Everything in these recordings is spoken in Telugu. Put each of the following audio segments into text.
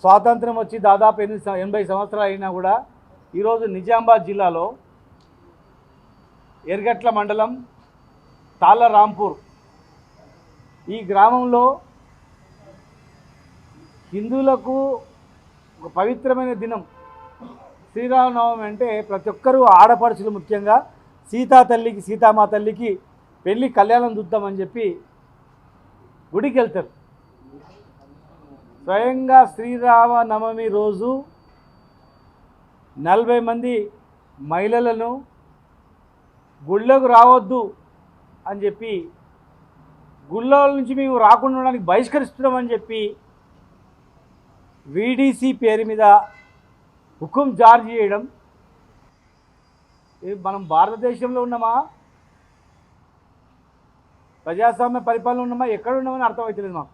స్వాతంత్రం వచ్చి దాదాపు 80 సంవత్సరాలు అయినా కూడా ఈరోజు నిజామాబాద్ జిల్లాలో ఎర్గట్ల మండలం తాళ్ళరాంపూర్ ఈ గ్రామంలో హిందువులకు ఒక పవిత్రమైన దినం శ్రీరామనవమి. అంటే ప్రతి ఒక్కరూ ఆడపడుచులు ముఖ్యంగా సీతామా తల్లికి పెళ్ళి కళ్యాణం చూద్దామని చెప్పి గుడికి వెళ్తారు. స్వయంగా శ్రీరామనవమి రోజు 40 మంది మహిళలను గుళ్ళకు రావద్దు అని చెప్పి గుళ్ళ నుంచి మేము రాకుండా ఉండడానికి బహిష్కరిస్తున్నామని చెప్పి వీడీసీ పేరు మీద హుకుం జారీ చేయడం. మనం భారతదేశంలో ఉన్నామా, ప్రజాస్వామ్య పరిపాలన ఉన్నామా, ఎక్కడ ఉన్నామని అర్థమవుతలేదు మాకు.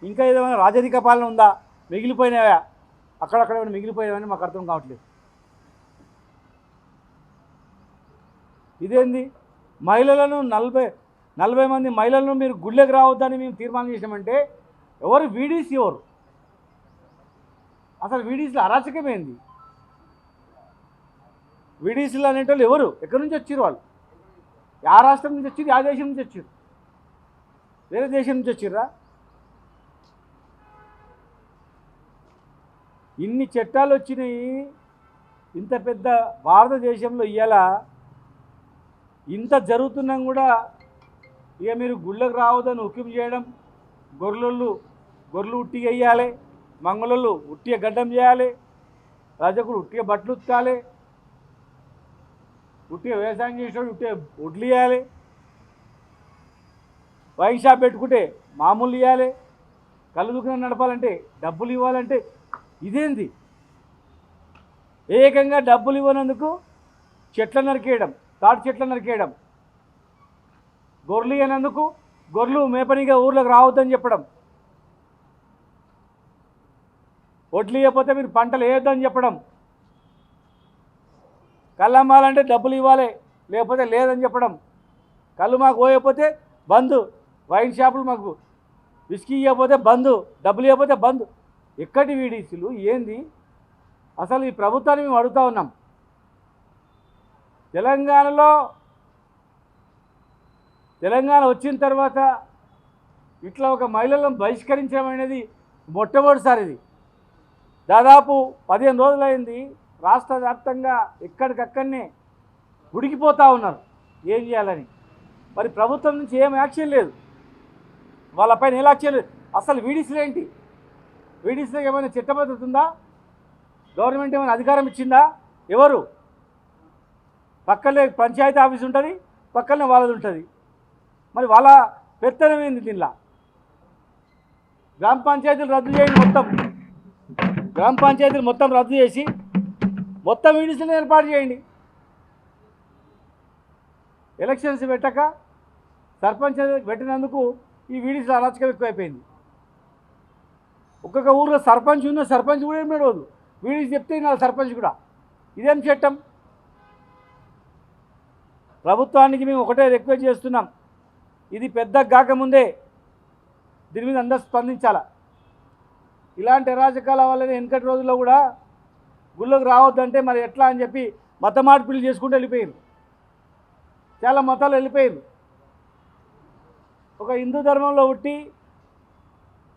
ఇంకా ఏదైనా రాజరిక పాలన ఉందా, మిగిలిపోయినాయా, అక్కడక్కడ ఏమైనా మిగిలిపోయామని మాకు అర్థం కావట్లేదు. ఇదేంది, మహిళలను 40 మంది మహిళలను మీరు గుళ్ళకి రావద్దని మేము తీర్మానం చేసామంటే ఎవరు వీడీసీ? ఎవరు అసలు వీడీసీలో అరాచకమైంది? వీడీసీలు అనేటోళ్ళు ఎవరు? ఎక్కడి నుంచి వచ్చారు వాళ్ళు? ఆ రాష్ట్రం నుంచి వచ్చారు, ఆ దేశం నుంచి వచ్చారు, వేరే దేశం నుంచి వచ్చిర్రా? ఇన్ని చట్టాలు వచ్చినాయి. ఇంత పెద్ద భారతదేశంలో ఇవాళ ఇంత జరుగుతున్నా కూడా ఇక మీరు గుళ్ళకు రావద్దని హుకుం చేయడం. గొర్రెలు ఉట్టిగా వేయాలి, మంగళోళ్ళు ఉట్టిగా గడ్డం చేయాలి, రజకులు ఉట్టిగా బట్టలు ఉతకాలి, ఉట్టిగా వ్యవసాయం చేసేవాడు ఉట్టిగా వడ్లు ఇవ్వాలి, వైన్ షాప్ పెట్టుకుంటే మామూలు ఇవ్వాలి, కళ్ళు దుకాణం నడపాలంటే డబ్బులు ఇవ్వాలంటే ఇదేంది? ఏకంగా డబ్బులు ఇవ్వనందుకు చెట్ల నరికేయడం, తాటి చెట్ల నరికేయడం, గొర్రెలు ఇవ్వనందుకు గొర్రెలు మేపనిగా ఊర్లోకి రావద్దని చెప్పడం, వడ్లు ఇవ్వకపోతే మీరు పంటలు వేయొద్దని చెప్పడం, కళ్ళు అమ్మాలంటే డబ్బులు ఇవ్వాలి లేకపోతే లేదని చెప్పడం, కళ్ళు మాకు పోయకపోతే బంద్, వైన్ షాపులు మాకు విస్కీ ఇవ్వకపోతే బంద్, డబ్బులు ఇవ్వకపోతే బంద్. ఎక్కడి వీడీసీలు ఏంది? అసలు ఈ ప్రభుత్వాన్ని మేము అడుగుతూ ఉన్నాం. తెలంగాణ వచ్చిన తర్వాత ఇట్లా ఒక మహిళలను బహిష్కరించడం అనేది మొట్టమొదటిసారి. ఇది దాదాపు 15 రోజులైంది. రాష్ట్ర వ్యాప్తంగా ఎక్కడికక్కడనే ఉడికిపోతూ ఉన్నారు ఏం చేయాలని. మరి ప్రభుత్వం నుంచి ఏం యాక్షన్ లేదు, వాళ్ళపైన ఏ యాక్షన్ లేదు. అసలు వీడీసీలు ఏంటి? వీడీసీలో ఏమైనా చట్టబద్ధత ఉందా? గవర్నమెంట్ ఏమైనా అధికారం ఇచ్చిందా? ఎవరు? పక్కనే పంచాయతీ ఆఫీస్ ఉంటుంది, పక్కనే వాళ్ళది ఉంటుంది. మరి వాళ్ళ పెత్తనం ఏంది దీనిలా? గ్రామ పంచాయతీలు రద్దు చేయండి, గ్రామ పంచాయతీలు మొత్తం రద్దు చేసి మొత్తం వీడీసీని ఏర్పాటు చేయండి. ఎలక్షన్స్ పెట్టక సర్పంచ్ పెట్టినందుకు ఈ వీడీసీలో అరాచకం ఎక్కువైపోయింది. ఒక్కొక్క ఊళ్ళో సర్పంచ్ ఉన్న సర్పంచ్ కూడా ఏం రోజు వీడీసీ చెప్తే నా సర్పంచ్ కూడా. ఇదేం చట్టం? ప్రభుత్వానికి మేము ఒకటే రిక్వెస్ట్ చేస్తున్నాం, ఇది పెద్ద కాకముందే దీని మీద అందరూ స్పందించాలా. ఇలాంటి అరాచకాల వల్లనే వెనకటి రోజుల్లో కూడా గుళ్ళకు రావద్దంటే మరి ఎట్లా అని చెప్పి మత మార్పిడులు చేసుకుంటూ వెళ్ళిపోయారు. చాలా మతాలు వెళ్ళిపోయారు. ఒక హిందూ ధర్మంలో పుట్టి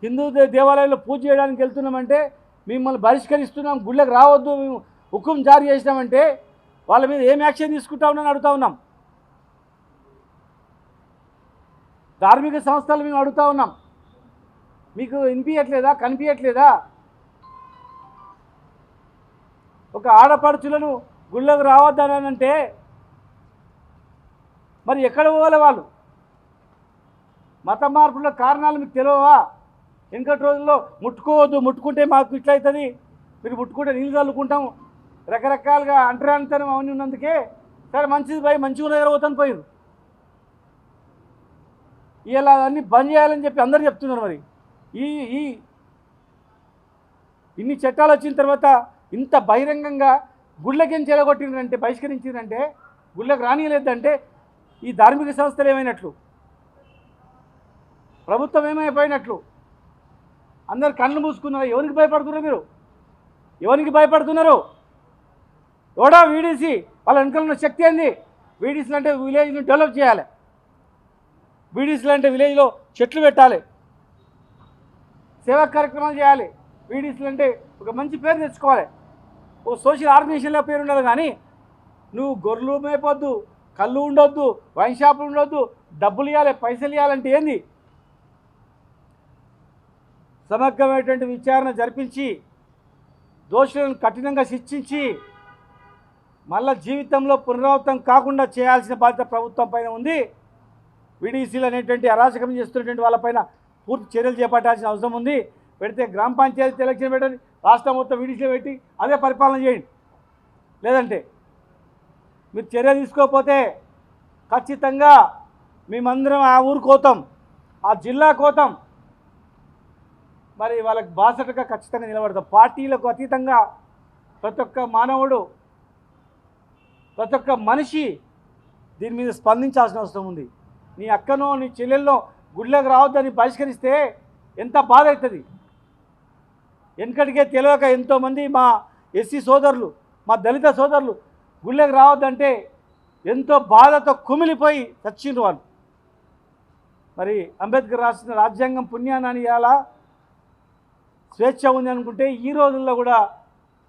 హిందూ దేవాలయంలో పూజ చేయడానికి వెళ్తున్నామంటే మిమ్మల్ని బహిష్కరిస్తున్నాం, గుళ్ళకు రావద్దు మేము హుకుం జారీ చేసినామంటే వాళ్ళ మీద ఏం యాక్షన్ తీసుకుంటా ఉన్నామని అడుగుతూ ఉన్నాం. ధార్మిక సంస్థలు మేము అడుగుతూ ఉన్నాం, మీకు వినిపించట్లేదా, కనిపించట్లేదా? ఒక ఆడపడుచులను గుళ్ళకు రావద్దని అంటే మరి ఎక్కడ పోవాలి వాళ్ళు? మత మార్పుల కారణాలు మీకు తెలియవా? వెనకటి రోజుల్లో ముట్టుకోవద్దు, ముట్టుకుంటే మాకు ఇట్లయితుంది, మీరు ముట్టుకుంటే నీళ్ళు చల్లుకుంటాం, రకరకాలుగా అంటరానితనం అవన్నీ ఉన్నందుకే సరే మంచిది పోయి మంచిగా దగ్గర పోతాను పోయారు. ఇలా అన్నీ బంద్ చేయాలని చెప్పి అందరూ చెప్తున్నారు. మరి ఈ ఇన్ని చట్టాలు వచ్చిన తర్వాత ఇంత బహిరంగంగా గుళ్ళకేం చెరగొట్టిందంటే, బహిష్కరించిందంటే, గుళ్ళకు రానియలేదంటే ఈ ధార్మిక సంస్థలు ఏమైనట్లు, ప్రభుత్వం ఏమైపోయినట్లు అందరు కళ్ళు మూసుకున్నారు. ఎవరికి భయపడుతున్నారు మీరు? ఎవరికి భయపడుతున్నారు? ఎవడా వీడీసీ? వాళ్ళ వెనకాల ఉన్న శక్తి ఏంది? వీడీసీలు అంటే విలేజ్ని డెవలప్ చేయాలి. వీడీసీలు అంటే విలేజ్లో చెట్లు పెట్టాలి, సేవా కార్యక్రమాలు చేయాలి. వీడీసీలు అంటే ఒక మంచి పేరు తెచ్చుకోవాలి, ఓ సోషల్ ఆర్గనైజేషన్లో పేరు ఉండాలి. కానీ నువ్వు గొర్రెలు మేపొద్దు, కళ్ళు ఉండొద్దు, వైన్ షాపులు ఉండొద్దు, డబ్బులు ఇవ్వాలి, పైసలు ఇవ్వాలంటే ఏంది? సమగ్రమైనటువంటి విచారణ జరిపించి దోషులను కఠినంగా శిక్షించి మళ్ళా జీవితంలో పునరావృతం కాకుండా చేయాల్సిన బాధ్యత ప్రభుత్వం పైన ఉంది. వీడీసీలు అనేటువంటి అరాచకం చేస్తున్నటువంటి వాళ్ళపైన పూర్తి చర్యలు చేపట్టాల్సిన అవసరం ఉంది. పెడితే గ్రామ పంచాయతీ ఎలక్షన్ పెట్టండి, రాష్ట్రం మొత్తం వీడీసీలు పెట్టి అదే పరిపాలన చేయండి. లేదంటే మీరు చర్య తీసుకోకపోతే ఖచ్చితంగా మేమందరం ఆ ఊరు కోతాం, ఆ జిల్లా కోతాం, మరి వాళ్ళకి బాసటగా ఖచ్చితంగా నిలబడతాం. పార్టీలకు అతీతంగా ప్రతి ఒక్క మానవుడు, ప్రతి ఒక్క మనిషి దీని మీద స్పందించాల్సిన అవసరం ఉంది. నీ అక్కనో నీ చెల్లెల్లో గుళ్ళకి రావద్దని బహిష్కరిస్తే ఎంత బాధ అవుతుంది. వెనకటికే తెలియక ఎంతోమంది మా ఎస్సీ సోదరులు, మా దళిత సోదరులు గుళ్ళకి రావద్దంటే ఎంతో బాధతో కుమిలిపోయి చచ్చిండ్రు వాళ్ళు. మరి అంబేద్కర్ రాసిన రాజ్యాంగం పుణ్యాన్ని ఇవాళ స్వేచ్ఛ ఉంది అనుకుంటే ఈ రోజుల్లో కూడా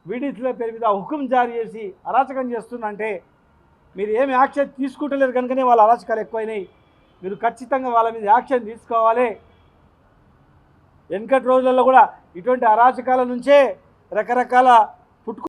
వీడీసీల పేరు మీద హుకుం జారీ చేసి అరాచకం చేస్తుందంటే మీరు ఏమి యాక్షన్ తీసుకుంటలేరు కనుకనే వాళ్ళ అరాచకాలు ఎక్కువైనాయి. మీరు ఖచ్చితంగా వాళ్ళ మీద యాక్షన్ తీసుకోవాలి. వెనకటి రోజులలో కూడా ఇటువంటి అరాచకాల నుంచే రకరకాల పుట్టుకు